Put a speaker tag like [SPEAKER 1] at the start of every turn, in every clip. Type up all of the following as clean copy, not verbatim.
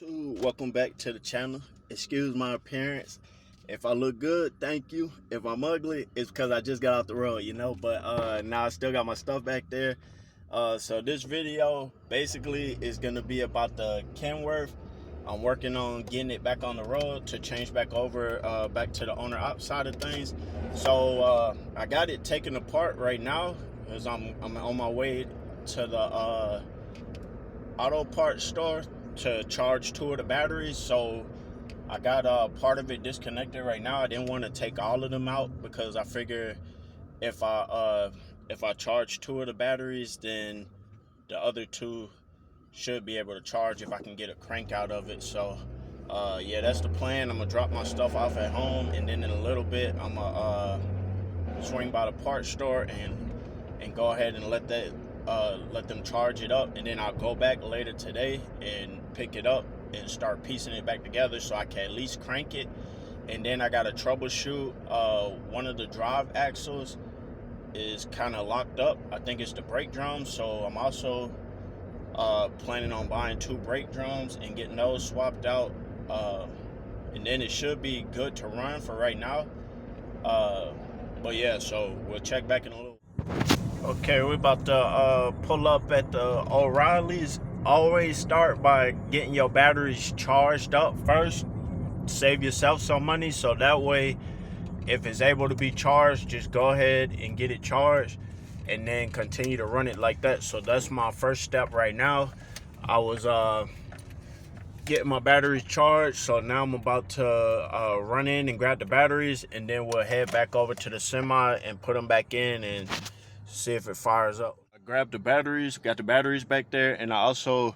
[SPEAKER 1] Welcome back to the channel. Excuse my appearance. If I look good, thank you. If I'm ugly, it's because I just got off the road, but now I still got my stuff back there. So this video basically is gonna be about the Kenworth. I'm working on getting it back on the road to change back over back to the owner op side of things. So I got it taken apart right now as I'm on my way to the auto parts store to charge two of the batteries. So I got part of it disconnected right now. I didn't want to take all of them out because I figure if I charge two of the batteries, then the other two should be able to charge if I can get a crank out of it. So yeah, that's the plan. I'm gonna drop my stuff off at home, and then in a little bit I'm gonna swing by the parts store and go ahead and let them charge it up, and then I'll go back later today and pick it up and start piecing it back together so I can at least crank it. And then I gotta troubleshoot one of the drive axles is kind of locked up. I think it's the brake drums, so I'm also planning on buying two brake drums and getting those swapped out, and then it should be good to run for right now. But yeah, so we'll check back in a little. Okay, we're about to pull up at the O'Reilly's. Always start by getting your batteries charged up first. Save yourself some money, so that way if it's able to be charged, just go ahead and get it charged and then continue to run it like that. So that's my first step right now. I was getting my batteries charged, so now I'm about to run in and grab the batteries, and then we'll head back over to the semi and put them back in and see if it fires up. I grabbed the batteries, got the batteries back there, and I also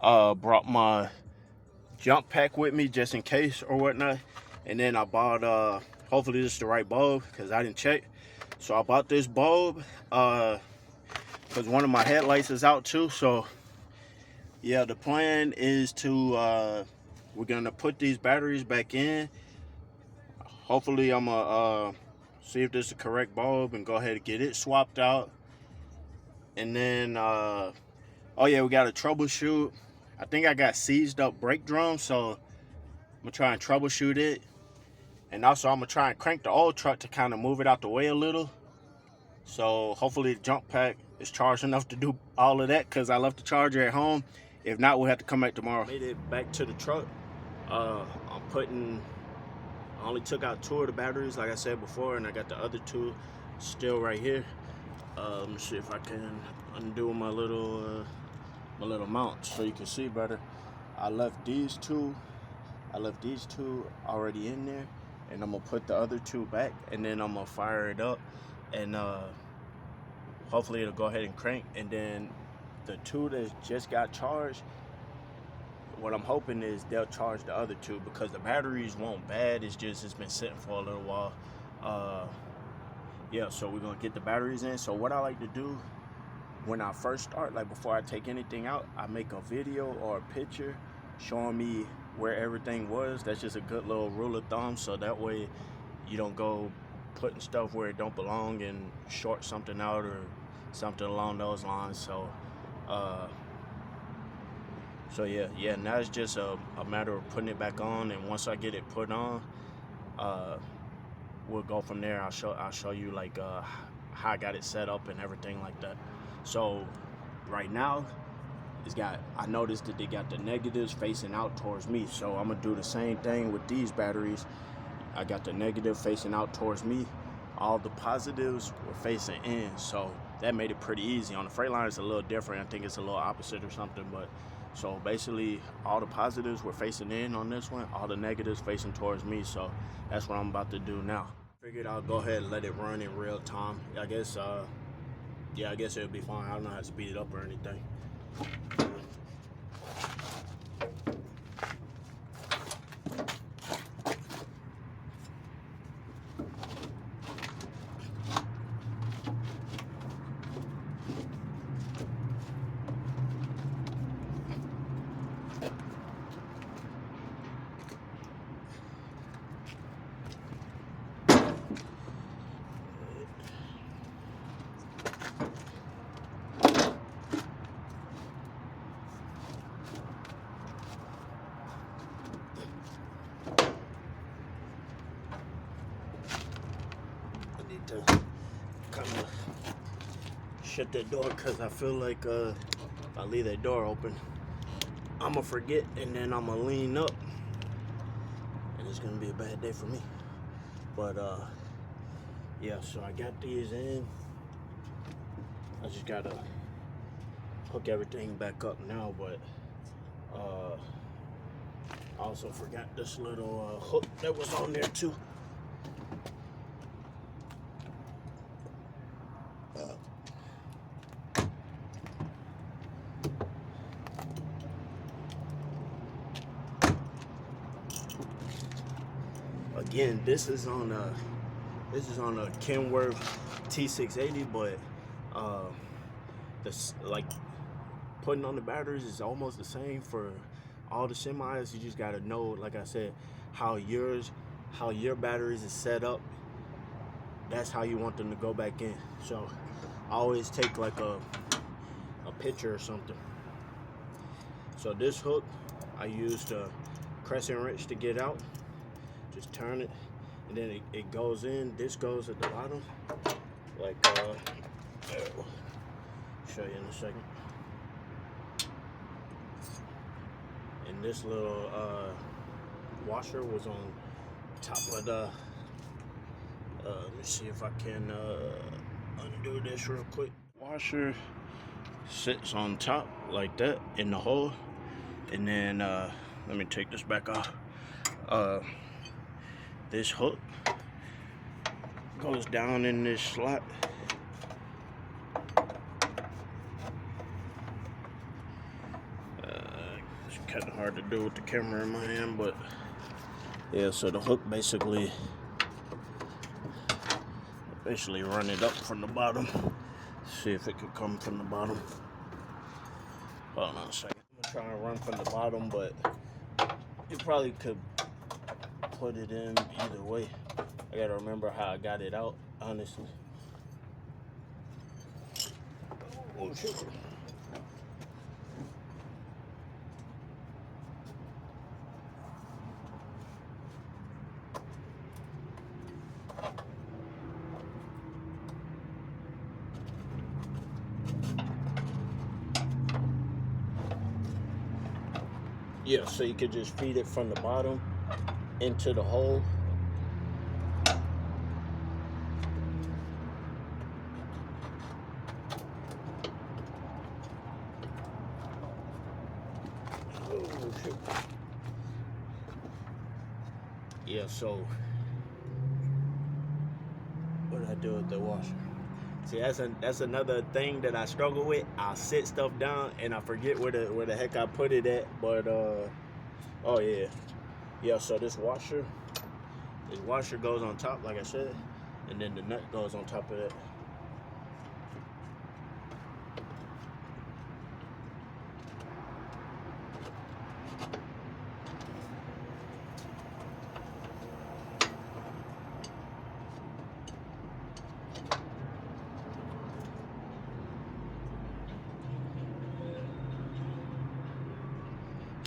[SPEAKER 1] brought my jump pack with me just in case or whatnot. And then I bought hopefully this is the right bulb because I didn't check. So I bought this bulb because one of my headlights is out too. So yeah, the plan is to we're gonna put these batteries back in. Hopefully I'm gonna see if this is the correct bulb and go ahead and get it swapped out. And then oh yeah, we got to troubleshoot. I think I got seized up brake drums, so I'm gonna try and troubleshoot it. And also I'm gonna try and crank the old truck to kind of move it out the way a little. So hopefully the jump pack is charged enough to do all of that, because I left the charger at home. If not, we'll have to come back tomorrow. Made it back to the truck. I only took out two of the batteries, like I said before, and I got the other two still right here. Let me see if I can undo my little mount so you can see better. I left these two already in there, and I'm gonna put the other two back, and then I'm gonna fire it up, and hopefully it'll go ahead and crank. And then the two that just got charged, what I'm hoping is they'll charge the other two, because the batteries won't bad. It's just it's been sitting for a little while. Yeah, so we're gonna get the batteries in. So what I like to do when I first start, like before I take anything out, I make a video or a picture showing me where everything was. That's just a good little rule of thumb, so that way you don't go putting stuff where it don't belong and short something out or something along those lines. So yeah, now it's just a matter of putting it back on, and once I get it put on, we'll go from there. I'll show you like how I got it set up and everything like that. So right now I noticed that they got the negatives facing out towards me, so I'm gonna do the same thing with these batteries. I got the negative facing out towards me. All the positives were facing in, so that made it pretty easy. On the Freightliner it's a little different. I think it's a little opposite or something, but so basically all the positives were facing in on this one, all the negatives facing towards me. So that's what I'm about to do now. Figured I'll go ahead and let it run in real time. I guess yeah, I guess it'll be fine. I don't know how to speed it up or anything. forgot to kind of shut that door because I feel like if I leave that door open, I'm gonna forget and then I'm gonna lean up and it's gonna be a bad day for me. But yeah, so I got these in. I just gotta hook everything back up now, but I also forgot this little hook that was on there too. Again, this is on a Kenworth T680, but this, like, putting on the batteries is almost the same for all the semis. You just gotta know, like I said, how your batteries is set up. That's how you want them to go back in. So I always take like a picture or something. So this hook I used a crescent wrench to get out. Just turn it and then it goes in. This goes at the bottom, like I'll show you in a second. And this little washer was on top of the let me see if I can undo this real quick. Washer sits on top like that in the hole, and then let me take this back off. This hook goes down in this slot. It's kind of hard to do with the camera in my hand, but yeah, so the hook basically run it up from the bottom. See if it could come from the bottom. Hold on a second. I'm gonna try and run from the bottom, but you probably could put it in either way. I gotta remember how I got it out, honestly. Oh shit. Yeah, so you could just feed it from the bottom into the hole. Oh, shit. Yeah, so what did I do with the washer? See, that's another thing that I struggle with. I'll sit stuff down and I forget where the heck I put it at. But oh yeah. So this washer goes on top, like I said, and then the nut goes on top of that.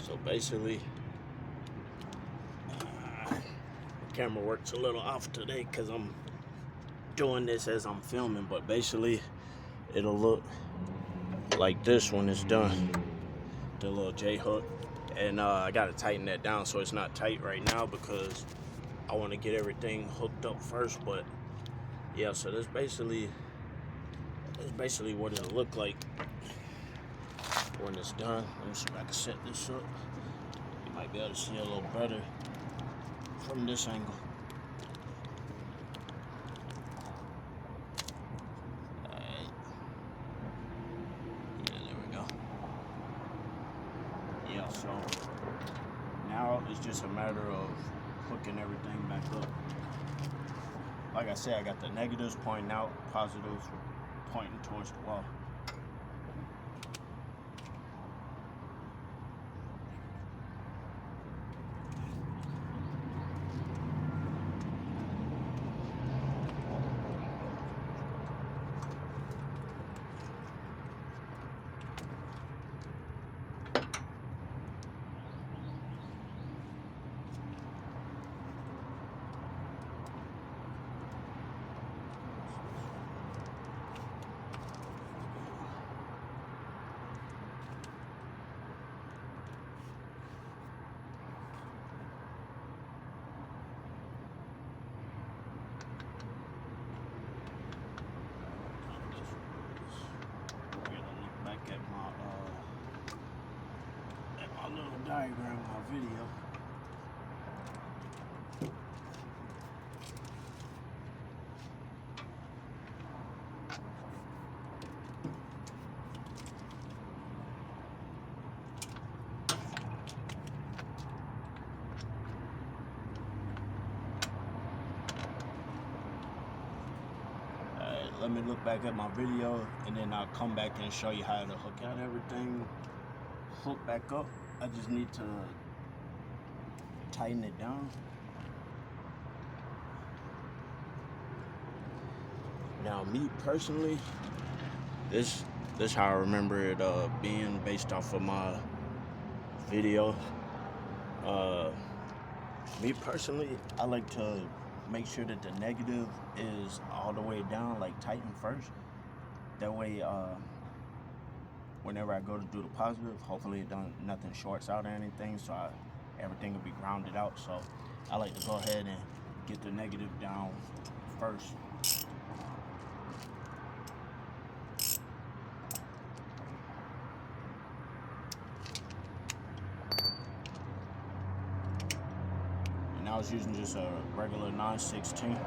[SPEAKER 1] So basically, the camera works a little off today because I'm doing this as I'm filming, but basically it'll look like this when it's done, the little J-hook. And I gotta tighten that down so it's not tight right now because I want to get everything hooked up first. But yeah, so that's basically what it'll look like when it's done. Let me see if I can set this up. You might be able to see a little better from this angle. Alright. Yeah, there we go. Yeah, so now it's just a matter of hooking everything back up. Like I said, I got the negatives pointing out, positives pointing towards the wall. video. Let me look back at my video and then I'll come back and show you how to hook out everything. Hook back up. I just need to tighten it down. Now me personally, this how I remember it being based off of my video. Me personally, I like to make sure that the negative is all the way down, like tighten first. That way, whenever I go to do the positive, hopefully nothing shorts out or anything, so everything will be grounded out. So I like to go ahead and get the negative down first. And I was using just a regular 9/16.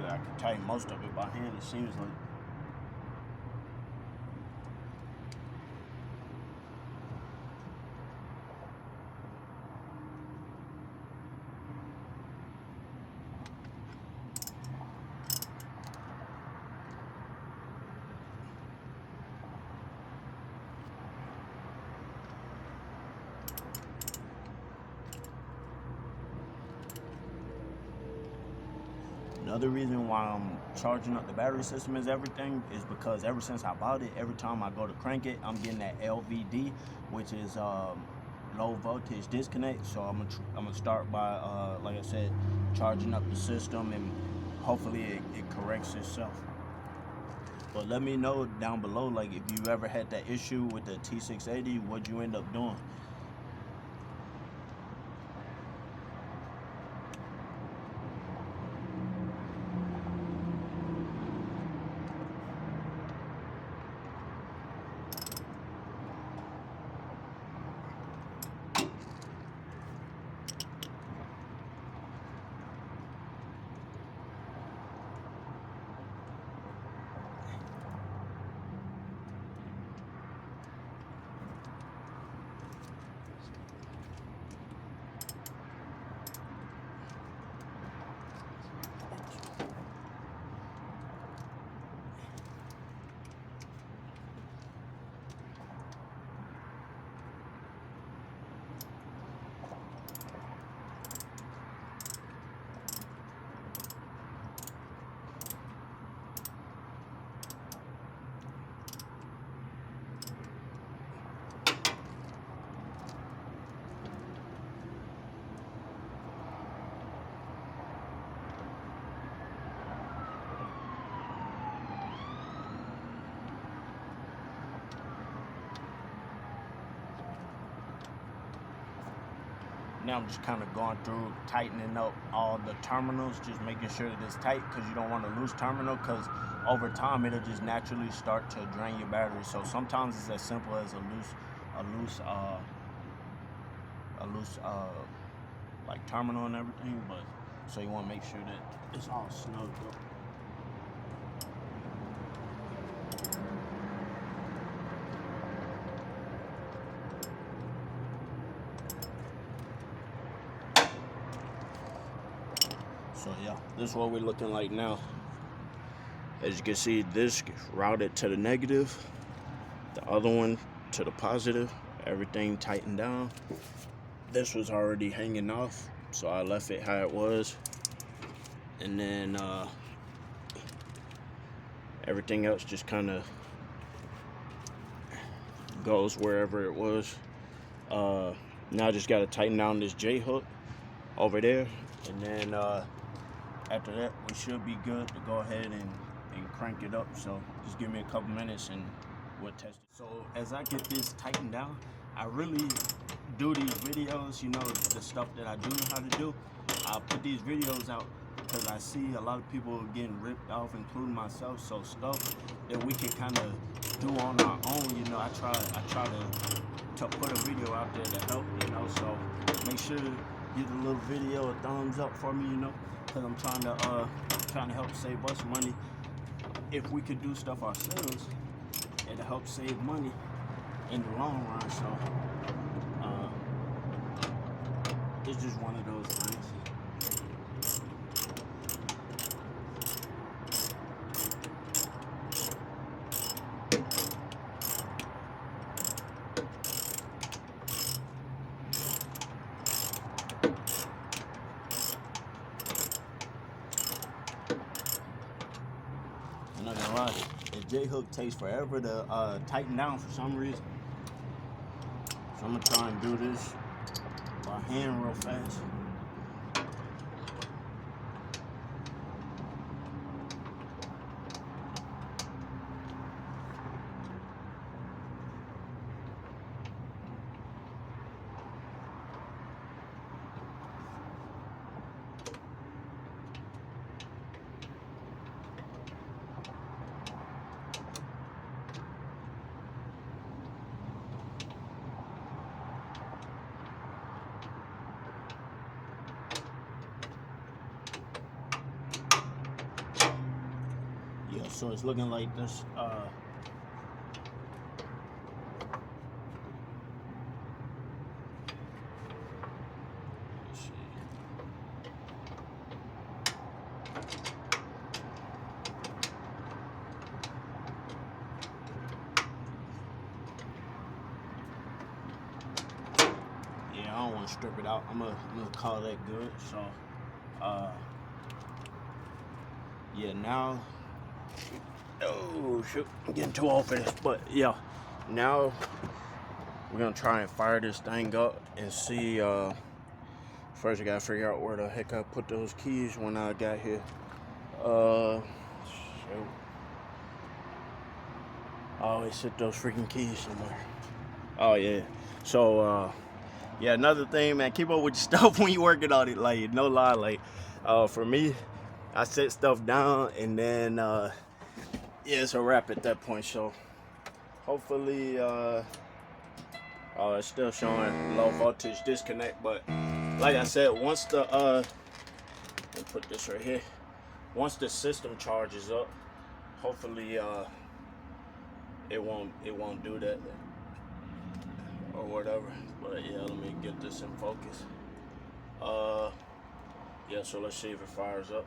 [SPEAKER 1] I can tighten most of it by hand, it seems like. Another reason why I'm charging up the battery system is because ever since I bought it, every time I go to crank it, I'm getting that LVD, which is low voltage disconnect. So I'm gonna start by, like I said, charging up the system, and hopefully it corrects itself. But let me know down below, like, if you ever had that issue with the T680, what'd you end up doing? Now I'm just kind of going through tightening up all the terminals, just making sure that it's tight, because you don't want a loose terminal, because over time it'll just naturally start to drain your battery. So sometimes it's as simple as a loose like terminal and everything, but so you want to make sure that it's all snugged up. So yeah, this is what we're looking like now. As you can see, this routed to the negative, the other one to the positive, everything tightened down. This was already hanging off, so I left it how it was. And then everything else just kind of goes wherever it was. Now I just got to tighten down this J hook over there, and then after that we should be good to go ahead and crank it up. So just give me a couple minutes and we'll test it. So as I get this tightened down, I really do these videos, you know, the stuff that I do know how to do, I'll put these videos out because I see a lot of people getting ripped off, including myself. So stuff that we can kind of do on our own, you know, I try to put a video out there to help, you know. So make sure to give the little video a thumbs up for me, you know, because I'm trying to help save us money. If we could do stuff ourselves, it'll help save money in the long run. So it's just one of those things. I'm not gonna lie, the J-hook takes forever to tighten down for some reason. So I'm gonna try and do this by hand real fast. Yeah, so it's looking like this. Let's see. Yeah, I don't want to strip it out. I'm gonna call that good. So, yeah, now. Oh shoot, I'm getting too old for this, but yeah, now we're gonna try and fire this thing up and see. First, I gotta figure out where the heck I put those keys when I got here. Shoot. I always set those freaking keys somewhere. Oh yeah. So yeah, another thing, man, keep up with your stuff when you're working on it. Like, no lie, like for me, I set stuff down and then yeah, it's a wrap at that point. So hopefully it's still showing low voltage disconnect, but like I said, once the let me put this right here, once the system charges up, hopefully it won't do that or whatever. But yeah, let me get this in focus. Yeah, so let's see if it fires up.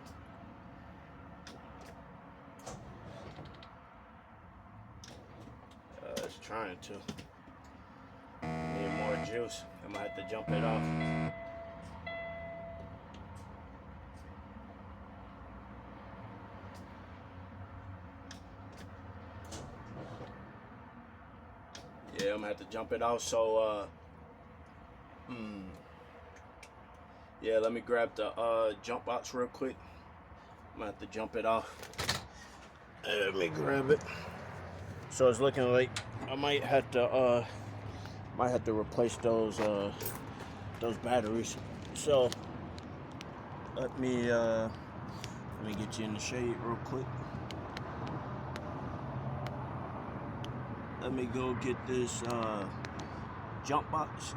[SPEAKER 1] It's trying to. Need more juice. I'm gonna have to jump it off. Yeah, I'm gonna have to jump it off. So yeah, let me grab the jump box real quick. I'm gonna have to jump it off. Let me grab it. So it's looking like I might have to replace those batteries. So let me get you in the shade real quick. Let me go get this jump box,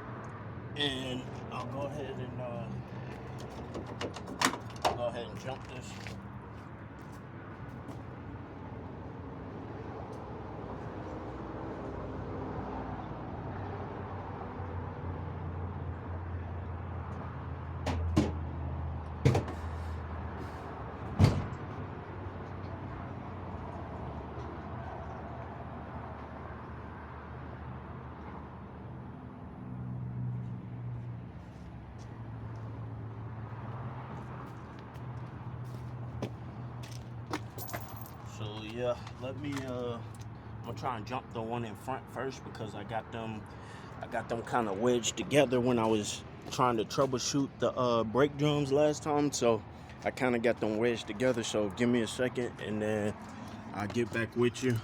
[SPEAKER 1] and I'll go ahead and jump this. So yeah, let me I'm gonna try and jump the one in front first because I got them kind of wedged together when I was trying to troubleshoot the brake drums last time. So I kind of got them wedged together. So give me a second and then I'll get back with you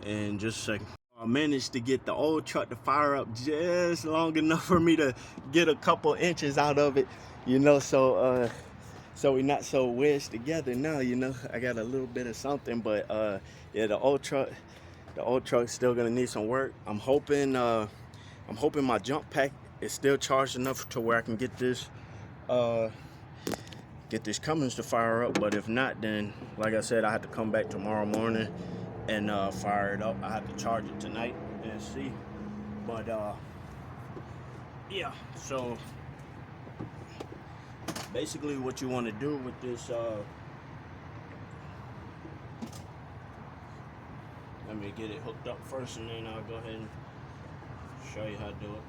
[SPEAKER 1] in just a second. I managed to get the old truck to fire up just long enough for me to get a couple inches out of it, you know, so we're not so wedged together now, you know. I got a little bit of something, but yeah, the old truck's still gonna need some work. I'm hoping my jump pack is still charged enough to where I can get this Cummins to fire up. But if not, then like I said, I have to come back tomorrow morning and fire it up. I have to charge it tonight and see. But yeah, so basically what you want to do with this, let me get it hooked up first, and then I'll go ahead and show you how to do it.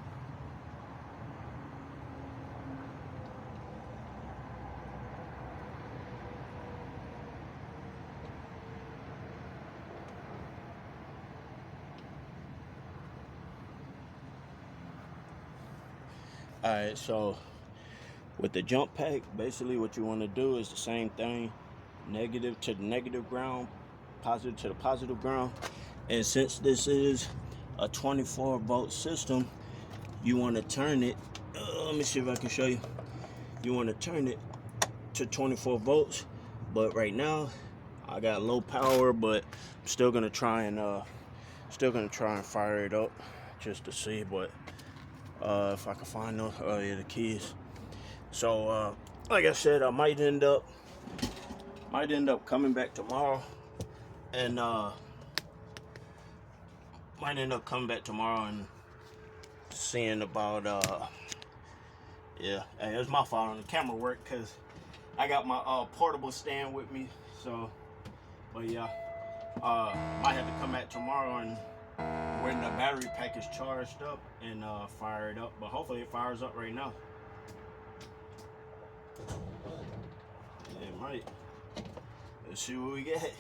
[SPEAKER 1] Alright, so with the jump pack, basically what you want to do is the same thing. Negative to the negative ground, positive to the positive ground. And since this is a 24-volt system, you want to turn it, let me see if I can show you. You want to turn it to 24 volts, but right now I got low power, but I'm still gonna try and fire it up just to see. But if I can find those, yeah, the keys. So like I said, I might end up coming back tomorrow and seeing about yeah, hey, it's my fault on the camera work because I got my portable stand with me. So but yeah, might have to come back tomorrow and when the battery pack is charged up and fire it up. But hopefully it fires up right now. It might. Let's see what we get.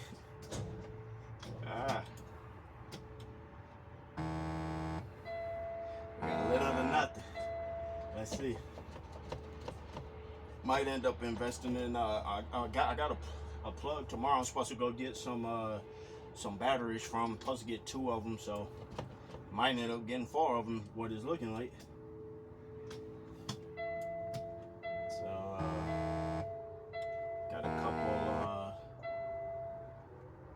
[SPEAKER 1] We got a little to nothing. Let's see. Might end up investing in. I got a plug tomorrow. I'm supposed to go get some batteries from. I'm supposed to get 2 of them, so might end up getting 4 of them. What it's looking like. So got a couple.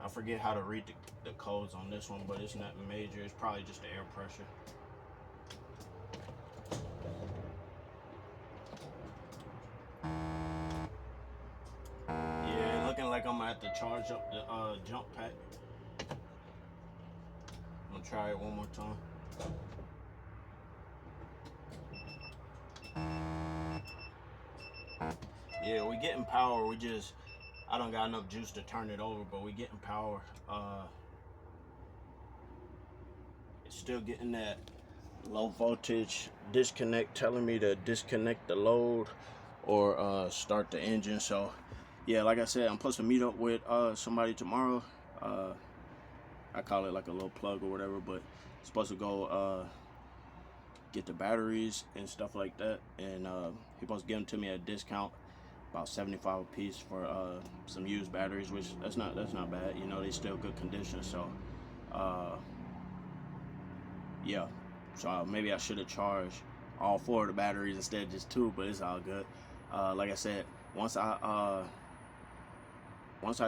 [SPEAKER 1] I forget how to read the codes on this one, but it's nothing major. It's probably just the air pressure. Yeah, looking like I'm gonna have to charge up the jump pack. I'm gonna try it one more time. Yeah, we getting power. I don't got enough juice to turn it over, but we getting power. It's still getting that low voltage disconnect, telling me to disconnect the load or start the engine. So yeah, like I said, I'm supposed to meet up with somebody tomorrow. I call it like a little plug or whatever, but supposed to go get the batteries and stuff like that, and he supposed to give them to me at a discount, about 75 a piece for some used batteries, which that's not bad, you know. They still good condition. So yeah, so maybe I should have charged all 4 of the batteries instead of just 2, but it's all good. Like I said, once I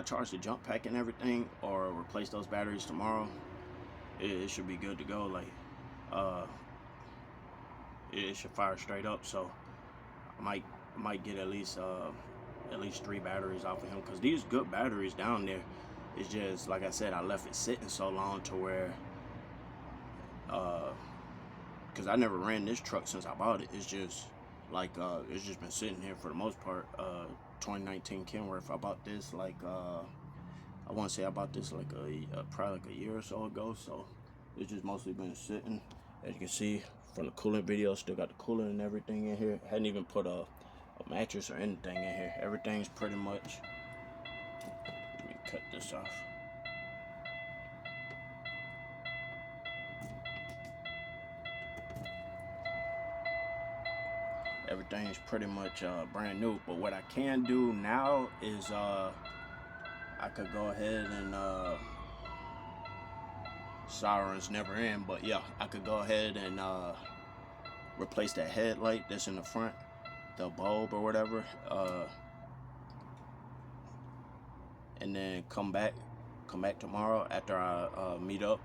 [SPEAKER 1] charge the jump pack and everything, or replace those batteries tomorrow, it should be good to go. Like it should fire straight up. So I might get at least 3 batteries off of him, because these good batteries down there. It's just like I said, I left it sitting so long to where because I never ran this truck since I bought it. It's just like it's just been sitting here for the most part. 2019 Kenworth. I bought this like I want to say I bought this like probably like a year or so ago. So it's just mostly been sitting. As you can see from the coolant video, still got the coolant and everything in here. Hadn't even put a mattress or anything in here. Everything's pretty much. Let me cut this off. Everything's pretty much brand new. But what I can do now is I could go ahead and Soldering's never in, but yeah, I could go ahead and replace that headlight that's in the front, the bulb or whatever, and then come back tomorrow after I meet up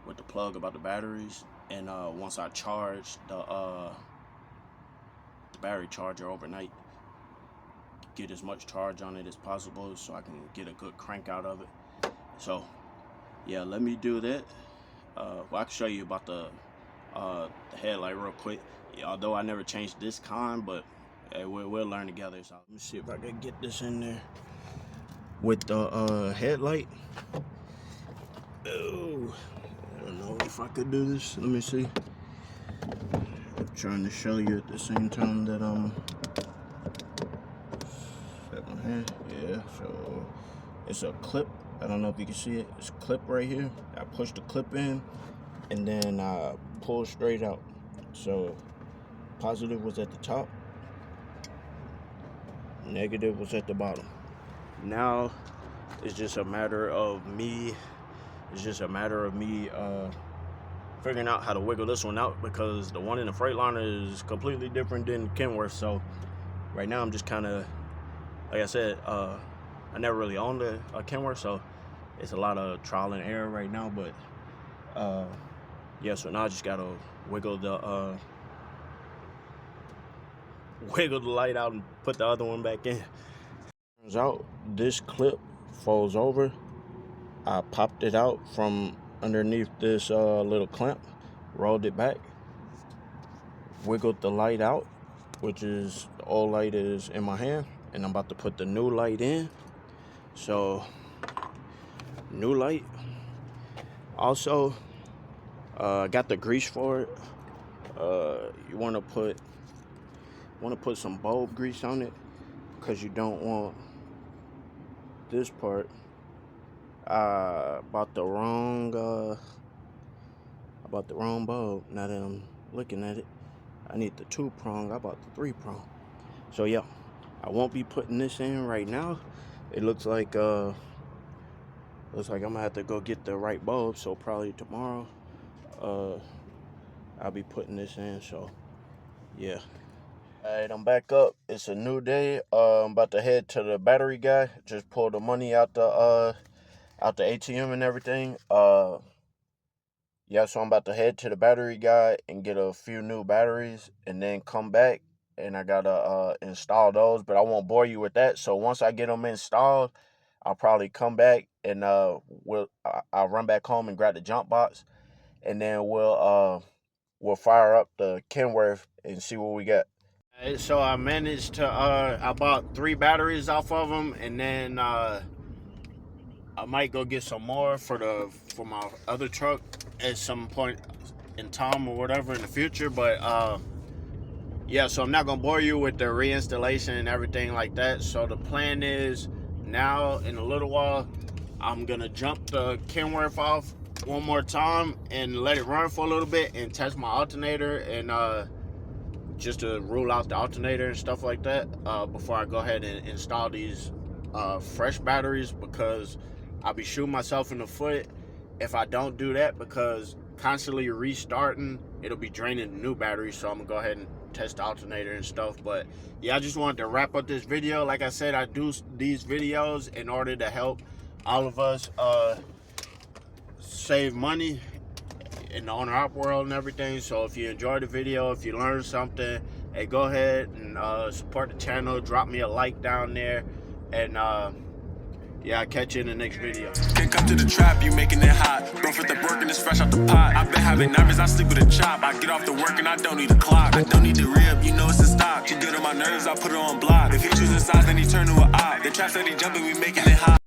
[SPEAKER 1] with the plug about the batteries, and once I charge the battery charger overnight, get as much charge on it as possible so I can get a good crank out of it. So yeah, let me do that. Well, I can show you about the headlight real quick. Yeah, although I never changed this kind, but hey, we'll learn together. So let me see if I can get this in there with the headlight. Oh, I don't know if I could do this. Let me see. I'm trying to show you at the same time that yeah, so it's a clip. I don't know if you can see it. It's a clip right here. I push the clip in and then I pull straight out. So positive was at the top, negative was at the bottom. Now it's just a matter of me figuring out how to wiggle this one out, because the one in the Freightliner is completely different than Kenworth. So right now I'm just kind of, like I said, I never really owned a Kenworth, so it's a lot of trial and error right now. But yeah, so now I just gotta wiggle the light out and put the other one back in. Turns out this clip folds over. I popped it out from underneath this little clamp, rolled it back, wiggled the light out, which is the old light is in my hand, and I'm about to put the new light in. So new light. Also got the grease for it. You want to put some bulb grease on it, because you don't want this part. Bought the wrong bulb. Now that I'm looking at it, I need the 2-prong. I bought the 3-prong. So yeah, I won't be putting this in right now. It looks like I'm gonna have to go get the right bulb. So probably tomorrow, I'll be putting this in. So yeah. Alright, I'm back up. It's a new day. I'm about to head to the battery guy. Just pulled the money out the ATM and everything. Yeah, so I'm about to head to the battery guy and get a few new batteries, and then come back, and I gotta install those. But I won't bore you with that. So once I get them installed, I'll probably come back and I'll run back home and grab the jump box, and then we'll fire up the Kenworth and see what we got. So I managed to I bought 3 batteries off of them, and then I might go get some more for my other truck at some point in time or whatever in the future. But yeah, so I'm not gonna bore you with the reinstallation and everything like that. So the plan is, now in a little while, I'm gonna jump the Kenworth off one more time and let it run for a little bit and test my alternator, and just to rule out the alternator and stuff like that, before I go ahead and install these fresh batteries, because I'll be shooting myself in the foot if I don't do that, because constantly restarting, it'll be draining the new batteries. So I'm gonna go ahead and test the alternator and stuff. But yeah, I just wanted to wrap up this video. Like I said, I do these videos in order to help all of us save money in the owner-op world and everything. So if you enjoyed the video, if you learned something, hey, go ahead and support the channel. Drop me a like down there, and yeah, I'll catch you in the next video.
[SPEAKER 2] Can't come to the trap, you making it hot. Bro, for the work and it's fresh out the pot. I've been having nightmares, I sleep with a chop. I get off the work and I don't need a clock. I don't need the rib, you know it's a stop. She good on my nerves, I put her on block. If he choosing sides, then he turn to a op. The trap said he jumping, we making it hot.